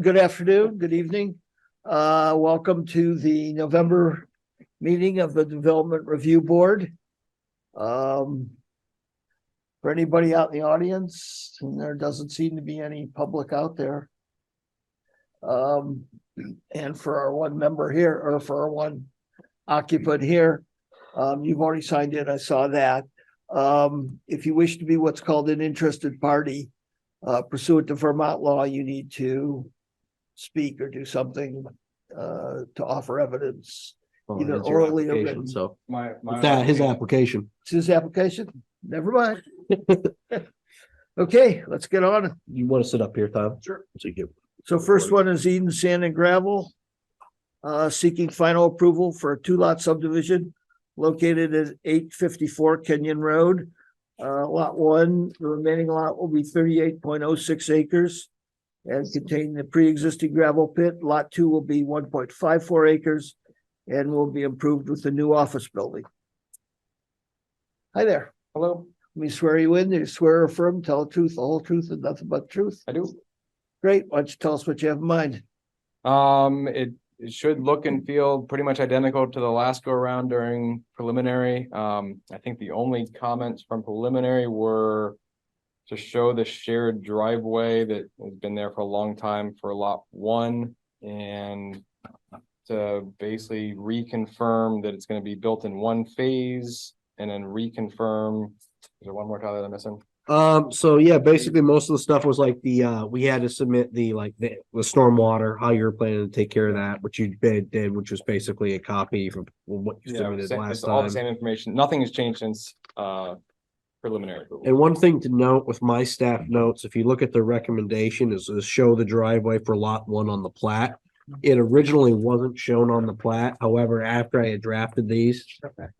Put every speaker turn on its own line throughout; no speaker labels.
Good afternoon, good evening. Welcome to the November meeting of the Development Review Board. For anybody out in the audience, and there doesn't seem to be any public out there. And for our one member here, or for our one occupant here, you've already signed in, I saw that. If you wish to be what's called an interested party, pursuant to Vermont law, you need to speak or do something to offer evidence, either orally or written.
So
His application.
It's his application. Never mind. Okay, let's get on it.
you want to sit up here, Tom?
Sure.
So you get.
So first one is Eden Sand and Gravel, seeking final approval for a 2-lot subdivision located at 854 Kenyon Road. Lot 1, the remaining lot will be 38.06 acres and contain the pre-existing gravel pit. Lot 2 will be 1.54 acres and will be improved with the new office building. Hi there.
Hello,
Let me swear you in. Do you swear or affirm, tell the truth, the whole truth, and nothing but the truth?
I do.
Great. Why don't you tell us what you have in mind?
It should look and feel pretty much identical to the last go around during preliminary. I think the only comments from preliminary were to show the shared driveway that has been there for a long time for lot 1 and to basically reconfirm that it's going to be built in one phase and then reconfirm. Is there one more Tyler that I'm missing?
So yeah, basically most of the stuff was like we had to submit the stormwater, how you're planning to take care of that, which you did, which was basically a copy from what you submitted last
It's all the
time.
same information. Nothing has changed since preliminary approval.
And one thing to note with my staff notes, if you look at the recommendation, is to show the driveway for lot 1 on the plat. It originally wasn't shown on the plat. However, after I had drafted these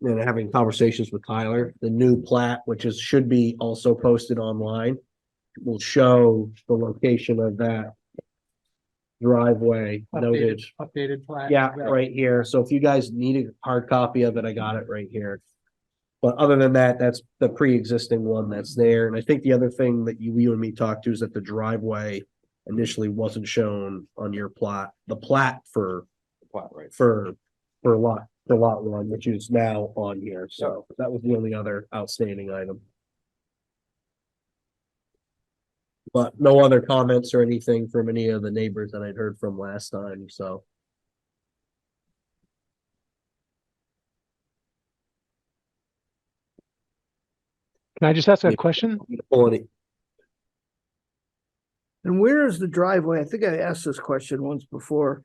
and having conversations with Tyler, the new plat, which should be also posted online, will show the location of that driveway noted.
Updated plat.
Yeah, right here. So if you guys need a hard copy of it, I got it right here. But other than that, that's the pre-existing one that's there. And I think the other thing that you and me talked to is that the driveway initially wasn't shown on your plot, the plat for
Right.
for lot 1, which is now on here. So that was the only other outstanding item. But no other comments or anything from any of the neighbors that I'd heard from last time, so.
Can I just ask a question?
And where is the driveway? I think I asked this question once before.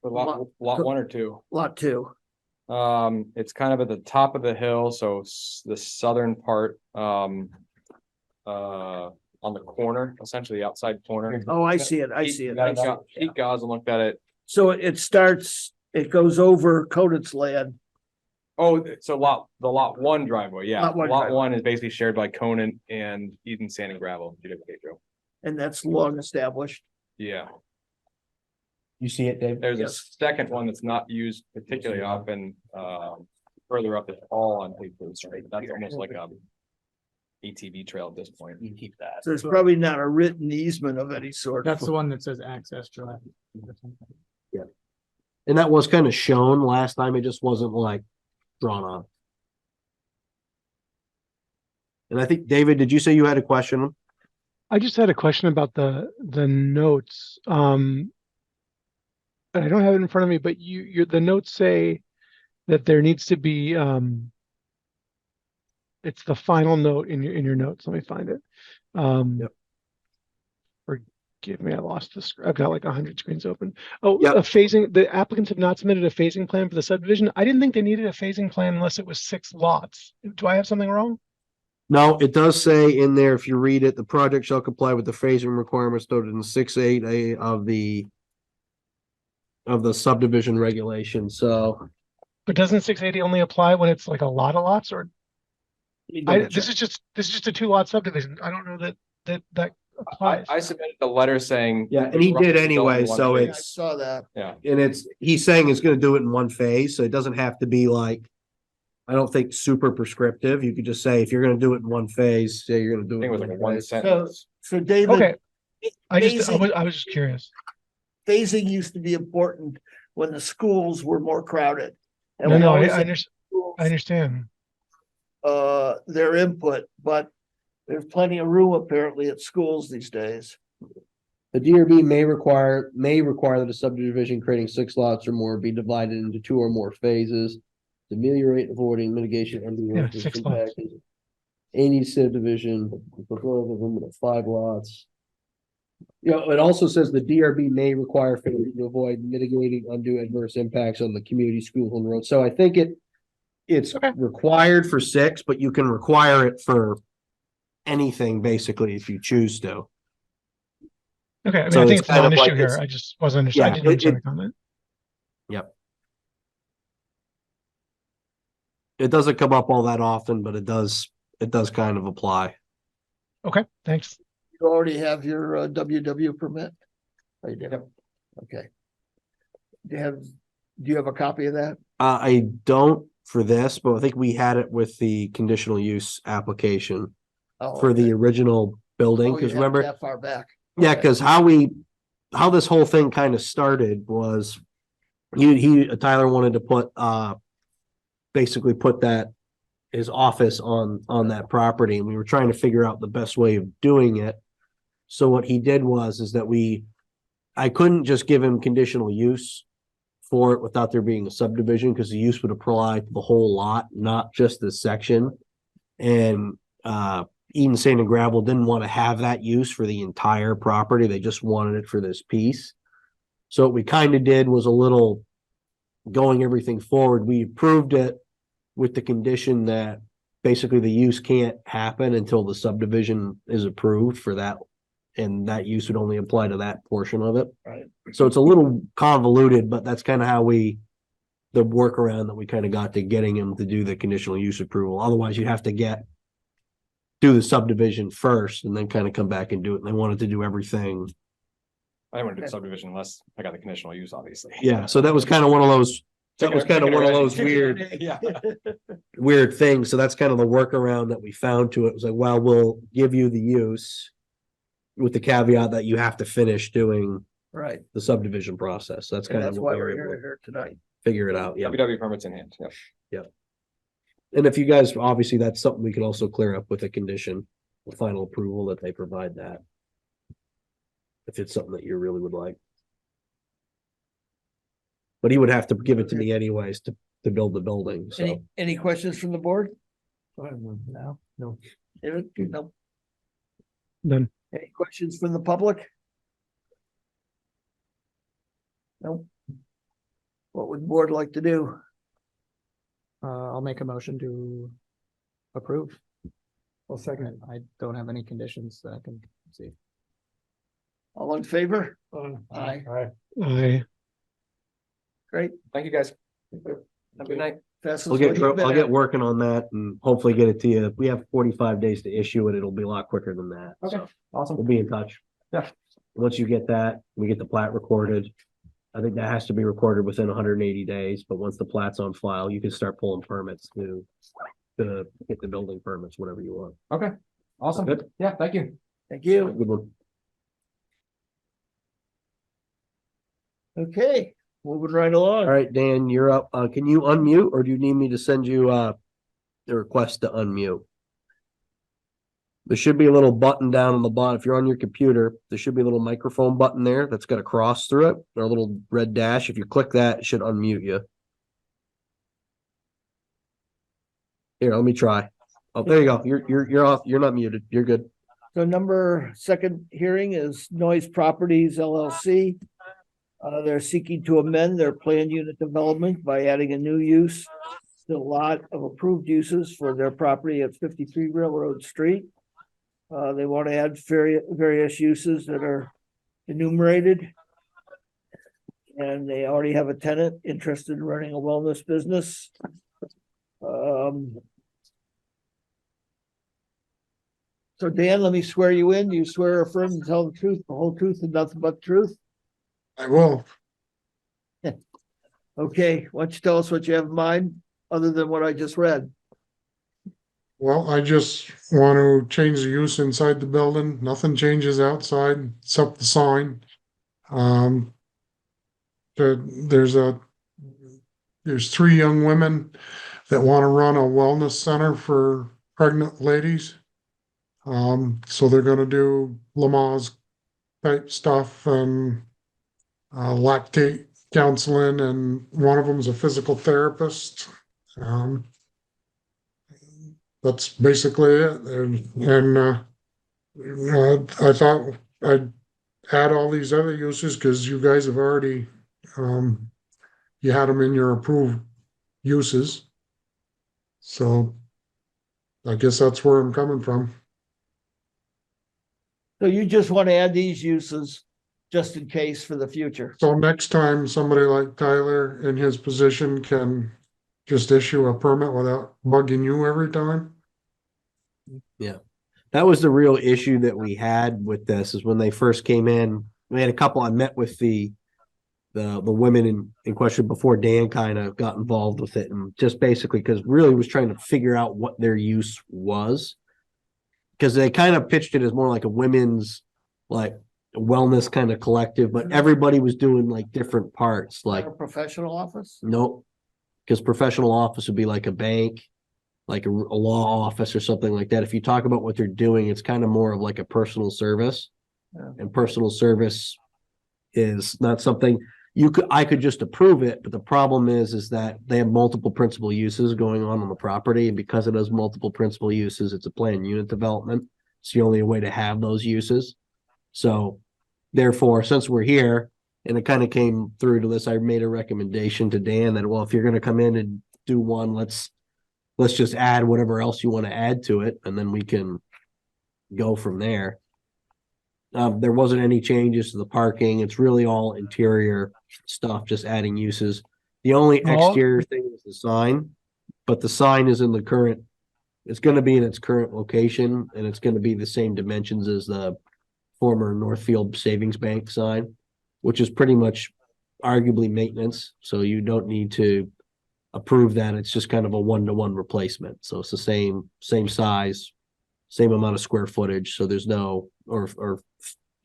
For lot 1 or 2.
Lot 2.
It's kind of at the top of the hill, so the southern part, on the corner, essentially the outside corner.
Oh, I see it. I see it. I see it.
Pete Gosling looked at it.
So it starts, it goes over Conant's land.
Oh, so lot 1 driveway, yeah.
Lot 1
Lot
driveway.
1 is basically shared by Conant and Eden Sand and Gravel.
And that's long established.
Yeah,
You see it, Dave?
there's a
Yes.
second one that's not used particularly often, further up, it's all on paper, right? That's almost like a ATV trail at this point.
You keep that.
So there's probably not a written easement of any sort.
That's the one that says access drive.
And that was kind of shown last time, it just wasn't like drawn on. And I think, David, did you say you had a question?
I just had a question about the notes. And I don't have it in front of me, but the notes say that there needs to be it's the final note in your notes. Let me find it.
Yep.
Forgive me, I lost the screen. I've got like 100 screens open. Oh,
Yep.
a phasing. The applicants have not submitted a phasing plan for the subdivision. I didn't think they needed a phasing plan unless it was 6 lots. Do I have something wrong?
No, it does say in there, if you read it, the project shall comply with the phasing requirements noted in 6.8 of the subdivision regulation, so.
But doesn't 680 only apply when it's like a lot of lots, or this is just a 2-lot subdivision. I don't know that applies.
I submitted the letter saying.
Yeah, and he did anyway, so
I
it's,
saw that.
Yeah,
and he's saying it's gonna do it in one phase, so it doesn't have to be like, I don't think super prescriptive. You could just say, if you're gonna do it in one phase, say you're gonna do
I
it.
think it was
in
like a
one
one
phase.
sentence.
So David.
Okay, I was
phasing-
just curious.
phasing used to be important when the schools were more crowded. And
No,
we
no,
always
I
had
understand. I understand.
their input, but there's plenty of room apparently at schools these days.
The DRB may require that a subdivision creating 6 lots or more be divided into 2 or more phases. To ameliorate, avoiding mitigation under
Yeah, 6 lots.
Any subdivision, preferably a limit of 5 lots. You know, it also says the DRB may require phases to avoid mitigating undue adverse impacts on the community, schools, and roads. So I think it's
Okay.
required for 6, but you can require it for anything basically if you choose to.
Okay, I mean,
So
I think
it's
it's a
kind of
non-issue
like
here.
it's-
I just wasn't, I
Yeah,
didn't understand the comment.
Yep. It doesn't come up all that often, but it does kind of apply.
Okay, thanks.
You already have your WW permit? Oh, you do?
Yep.
Okay. Do you have a copy of that?
I don't for this, but I think we had it with the conditional use application
Oh,
for the
okay.
original building.
Oh, you
Because
have it
remember,
that far back.
yeah,
Okay.
because how this whole thing kind of started was Tyler wanted to put basically put his office on that property, and we were trying to figure out the best way of doing it. So what he did is that I couldn't just give him conditional use for it without there being a subdivision, because the use would apply to the whole lot, not just this section. And Eden Sand and Gravel didn't want to have that use for the entire property. They just wanted it for this piece. So what we kind of did was a little going everything forward. We approved it with the condition that basically the use can't happen until the subdivision is approved for that. And that use would only apply to that portion of it.
Right.
So it's a little convoluted, but that's kind of how the workaround that we kind of got to getting him to do the conditional use approval. Otherwise, you'd have to do the subdivision first and then kind of come back and do it. And they wanted to do everything.
I didn't want to do subdivision unless I got the conditional use, obviously.
Yeah. So that was kind of one of those,
Chicken Yeah.
weird things. So that's kind of the workaround that we found to it. It was like, well, we'll give you the use with the caveat that you have to finish doing
Right.
the subdivision process. That's
And
kind
that's
of
why
what we
we're
were able to
here tonight.
figure it out. Yeah.
WW permits in hand, yeah.
And if you guys, obviously, that's something we could also clear up with a condition, the final approval that they provide that. If it's something that you really would like. But he would have to give it to me anyways to build the building, so.
Any questions from the board?
No, no.
David? No.
None.
Any questions from the public? No. What would the board like to do?
I'll make a motion to approve. Well, second, I don't have any conditions that I can see.
All in favor? Aye.
I,
Great.
Thank you, guys. Have a good night.
Fastest
I'll
way you've been
get
at.
working on that and hopefully get it to you. If we have 45 days to issue it, it'll be a lot quicker than that.
Okay.
So
Awesome.
we'll be in touch.
Yeah.
Once you get that, we get the plat recorded. I think that has to be recorded within 180 days, but once the plat's on file, you can start pulling permits to get the building permits, whatever you want.
Okay, awesome.
Good.
Yeah, thank you.
Thank you.
Good one.
Okay, moving right along.
All right, Dan, you're up. Can you unmute or do you need me to send you the request to unmute? There should be a little button down on the bottom. If you're on your computer, there should be a little microphone button there that's got a cross through it or a little red dash. If you click that, it should unmute you. Here, let me try. Oh, there you go. You're off. You're not muted. You're good.
So second hearing is Noyes Properties LLC. They're seeking to amend their planned unit development by adding a new use to a lot of approved uses for their property at 53 Railroad Street. They want to add various uses that are enumerated. And they already have a tenant interested in running a wellness business. So Dan, let me swear you in. Do you swear or affirm to tell the truth, the whole truth, and nothing but the truth?
I will.
Okay, why don't you tell us what you have in mind, other than what I just read?
Well, I just want to change the use inside the building. Nothing changes outside except the sign. there's 3 young women that want to run a wellness center for pregnant ladies. So they're gonna do Lamaze type stuff and lactate counseling, and one of them's a physical therapist. Um, that's basically it. I thought I'd add all these other uses because you guys have already, you had them in your approved uses. So I guess that's where I'm coming from.
So you just want to add these uses just in case for the future.
So next time, somebody like Tyler in his position can just issue a permit without bugging you every time.
That was the real issue that we had with this, is when they first came in. We had a couple. I met with the women in question before Dan kind of got involved with it, and just basically because really was trying to figure out what their use was, because they kind of pitched it as more like a women's like wellness kind of collective, but everybody was doing like different parts. Like
A professional office?
nope, because professional office would be like a bank, like a law office or something like that. If you talk about what they're doing, it's kind of more of like a personal service.
Yeah.
And personal service is not something I could just approve it, but the problem is that they have multiple principal uses going on the property, and because it has multiple principal uses, it's a planned unit development. It's the only way to have those uses. So therefore, since we're here and it kind of came through to this, I made a recommendation to Dan that, well, if you're going to come in and do one, let's just add whatever else you want to add to it, and then we can go from there. There wasn't any changes to the parking. It's really all interior stuff, just adding uses. The only
Well-
exterior thing is the sign, but the sign is in the current, it's going to be in its current location, and it's going to be the same dimensions as the former Northfield Savings Bank sign, which is pretty much arguably maintenance. So you don't need to approve that. It's just kind of a 1-to-1 replacement. So it's the same size, same amount of square footage. So there's no, or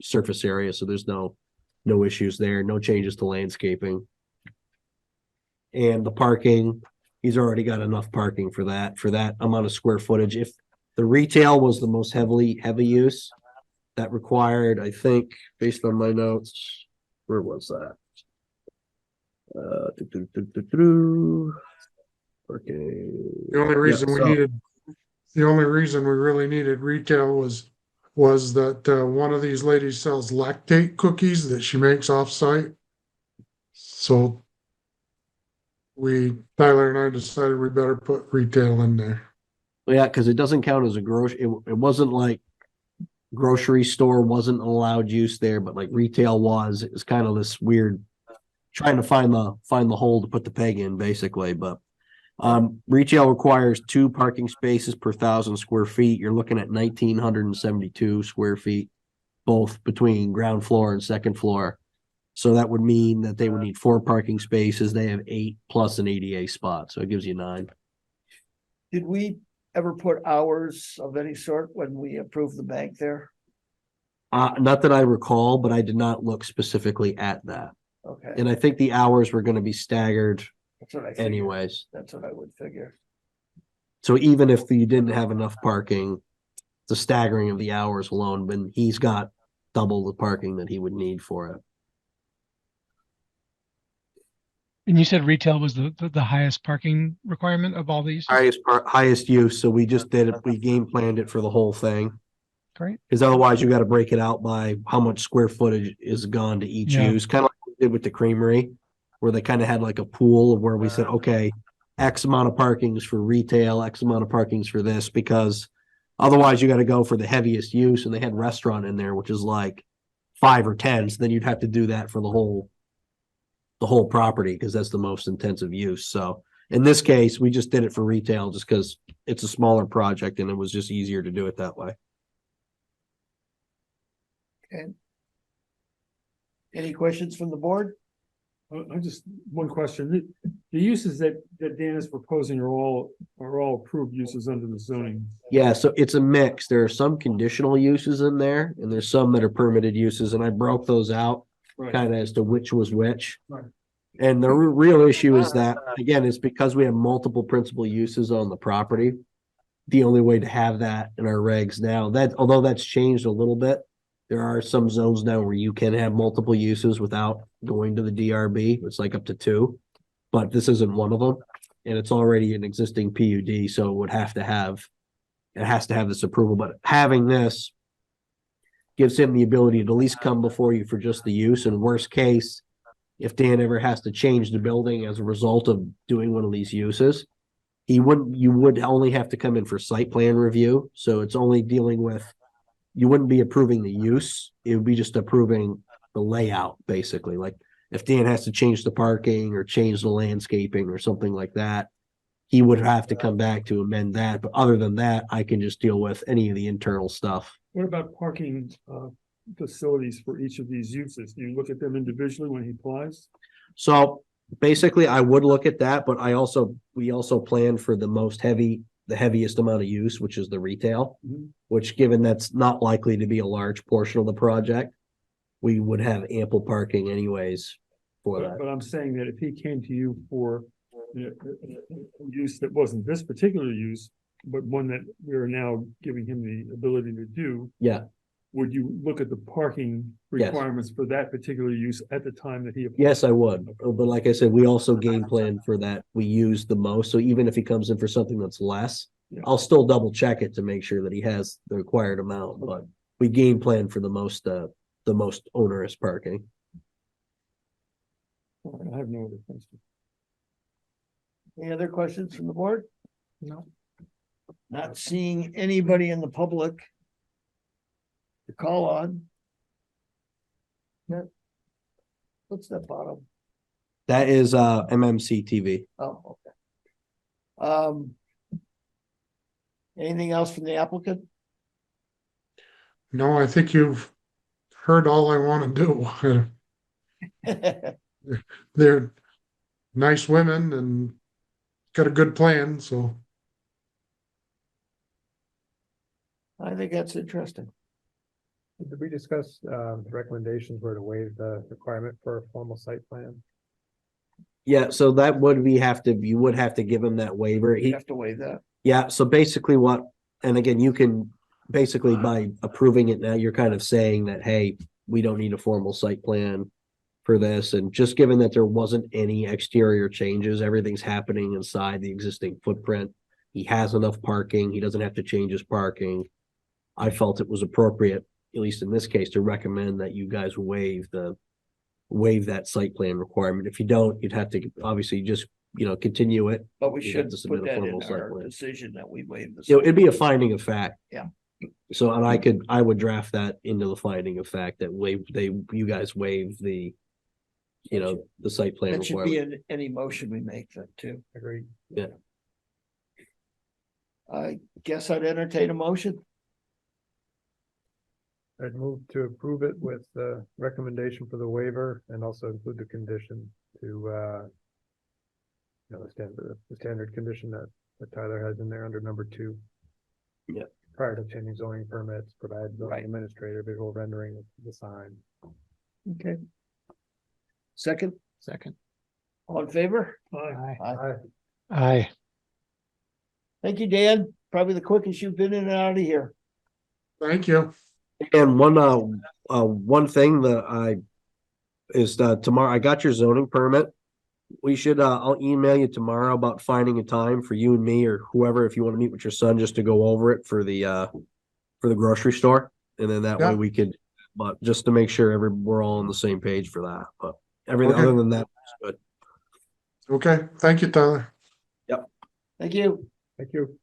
surface area. So there's no issues there, no changes to landscaping. And the parking, he's already got enough parking for that amount of square footage. If the retail was the most heavy use, that required, I think, based on my notes, where was that? Okay.
The only reason
so-
the only reason we really needed retail was that one of these ladies sells lactate cookies that she makes off-site. So Tyler and I decided we better put retail in there.
Yeah, because it doesn't count as a grocery. It wasn't like grocery store wasn't allowed use there, but like retail was. It was kind of this weird trying to find the hole to put the peg in, basically. But retail requires 2 parking spaces per 1,000 square feet. You're looking at 1,972 square feet, both between ground floor and second floor. So that would mean that they would need 4 parking spaces. They have 8 plus an ADA spot, so it gives you 9.
Did we ever put hours of any sort when we approved the bank there?
Not that I recall, but I did not look specifically at that.
Okay,
And I think the hours were going to be staggered
that's what I figured.
anyways.
That's what I would figure.
So even if you didn't have enough parking, the staggering of the hours alone, but he's got double the parking that he would need for it.
And you said retail was the highest parking requirement of all these?
Highest use. So we just did it. We game planned it for the whole thing.
Great.
Because otherwise you got to break it out by how much square footage is gone to each
Yeah.
use. Kind of like we did with the creamery, where they kind of had like a pool of where we said, okay, X amount of parkings for retail, X amount of parkings for this, because otherwise you got to go for the heaviest use, and they had restaurant in there, which is like 5 or 10. So then you'd have to do that for the whole property, because that's the most intensive use. So in this case, we just did it for retail just because it's a smaller project and it was just easier to do it that way.
Okay. Any questions from the board?
I just, one question, the uses that Dan is proposing are all approved uses under the zoning.
Yeah, so it's a mix. There are some conditional uses in there, and there's some that are permitted uses, and I broke those out
Right.
kind of as to which was which.
Right.
And the real issue is that, again, it's because we have multiple principal uses on the property. The only way to have that in our regs now, that although that's changed a little bit, there are some zones now where you can have multiple uses without going to the DRB. It's like up to 2. But this isn't one of them. And it's already an existing PUD, so it has to have this approval. But having this gives him the ability to at least come before you for just the use. And worst case, if Dan ever has to change the building as a result of doing one of these uses, you would only have to come in for site plan review. So it's only dealing with, you wouldn't be approving the use. It would be just approving the layout, basically. Like if Dan has to change the parking or change the landscaping or something like that, he would have to come back to amend that. But other than that, I can just deal with any of the internal stuff.
What about parking, facilities for each of these uses? Do you look at them individually when he applies?
So basically, I would look at that, but we also plan for the heaviest amount of use, which is the retail,
Mhm.
which given that's not likely to be a large portion of the project, we would have ample parking anyways for that.
But I'm saying that if he came to you for a use that wasn't this particular use, but one that we are now giving him the ability to do,
Yeah,
would you look at the parking
Yes.
requirements for that particular use at the time that he applies?
yes, I would. But like I said, we also game plan for that. We use the most. So even if he comes in for something that's less,
Yeah.
I'll still double check it to make sure that he has the required amount, but we game plan for the most onerous parking.
I have no other questions.
Any other questions from the board?
No.
Not seeing anybody in the public to call on. Yeah. What's that bottom?
That is MMC TV.
Oh, okay. Anything else from the applicant?
No, I think you've heard all I want to do. They're nice women and got a good plan, so.
I think that's interesting.
Did we discuss, recommendations were to waive the requirement for a formal site plan?
Yeah, so that would you would have to give him that waiver.
You have to waive that.
Yeah, so basically and again, you can basically by approving it now, you're kind of saying that, hey, we don't need a formal site plan for this. And just given that there wasn't any exterior changes, everything's happening inside the existing footprint. He has enough parking. He doesn't have to change his parking. I felt it was appropriate, at least in this case, to recommend that you guys waive that site plan requirement. If you don't, you'd have to obviously just, continue it.
But we
You'd
should
have to submit
put
a
that in
formal site
our
plan.
decision that we waive this.
It'd be a finding of fact.
Yeah.
So, and I would draft that into the finding of fact that you guys waive the site plan
That should be
requirement.
in any motion we make that too.
Agreed.
I guess I'd entertain a motion.
I'd move to approve it with the recommendation for the waiver and also include the condition to, the standard condition that Tyler has in there under number 2.
Yeah.
Prior to changing zoning permits, provide zoning
Right.
administrator visual rendering of the sign.
Okay. Second,
Second.
all in favor?
Aye.
Aye.
Aye.
Thank you, Dan. Probably the quickest you've been in and out of here.
Thank you.
And one thing that tomorrow, I got your zoning permit. I'll email you tomorrow about finding a time for you and me or whoever, if you want to meet with your son, just to go over it for the grocery store. And then that way
Yeah.
we could, but just to make sure we're all on the same page for that, but everything
Okay.
other than that is good.
Okay, thank you, Tyler.
Thank you.
Thank you.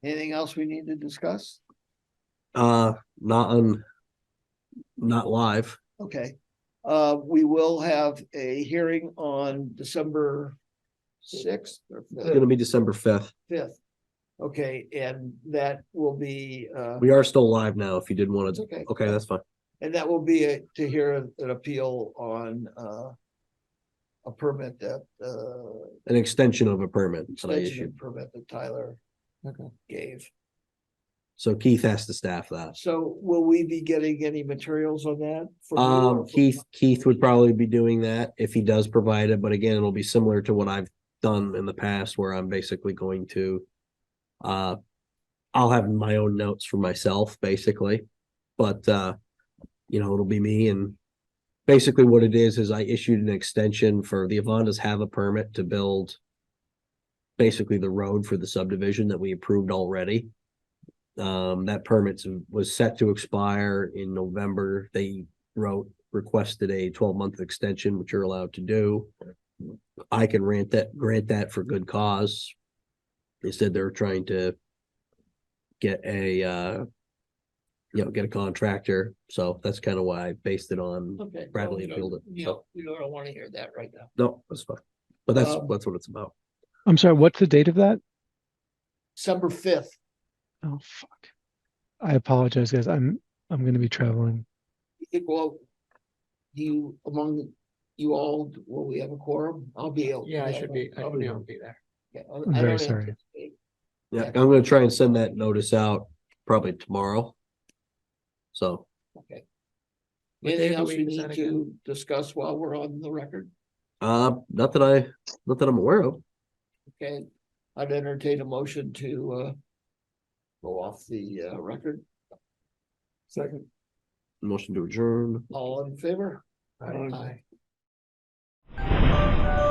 Anything else we need to discuss?
Not live.
Okay. We will have a hearing on December 6th or
It's gonna be December 5th.
5th. Okay, and that will be,
We are still live now if you did want
it's
to.
okay.
Okay, that's fine.
And that will be to hear an appeal on, a permit that,
An extension of a permit that I
extension
issued.
permit that Tyler
Okay.
gave.
So Keith has to staff that.
So will we be getting any materials on that? from you or from-
Keith would probably be doing that if he does provide it, but again, it'll be similar to what I've done in the past where I'm basically going to, I'll have my own notes for myself, basically. But, it'll be me, and basically what it is I issued an extension for the Avandas have a permit to build basically the road for the subdivision that we approved already. That permit was set to expire in November. They requested a 12-month extension, which you're allowed to do. I can grant that for good cause. They said they're trying to get a contractor. So that's kind of why I based it on
Okay.
Bradley
well,
Field.
You don't want to hear that right now.
No, that's fine. But that's
Um,
what it's about.
I'm sorry, what's the date of that?
December 5th.
Oh, fuck. I apologize, guys. I'm gonna be traveling.
Well, among you all, will we have a quorum? I'll be able.
Yeah, I should be able to be there.
Yeah,
I'm
I
very
don't
sorry.
anticipate-
Yeah, I'm gonna try and send that notice out probably tomorrow. So,
Okay.
What day
Anything
of the
else we
week is
need
that
to discuss while we're on the record?
not that I'm aware of.
Okay, I'd entertain a motion to go off the record.
Second.
Motion to adjourn.
All in favor?
Aye.
Aye.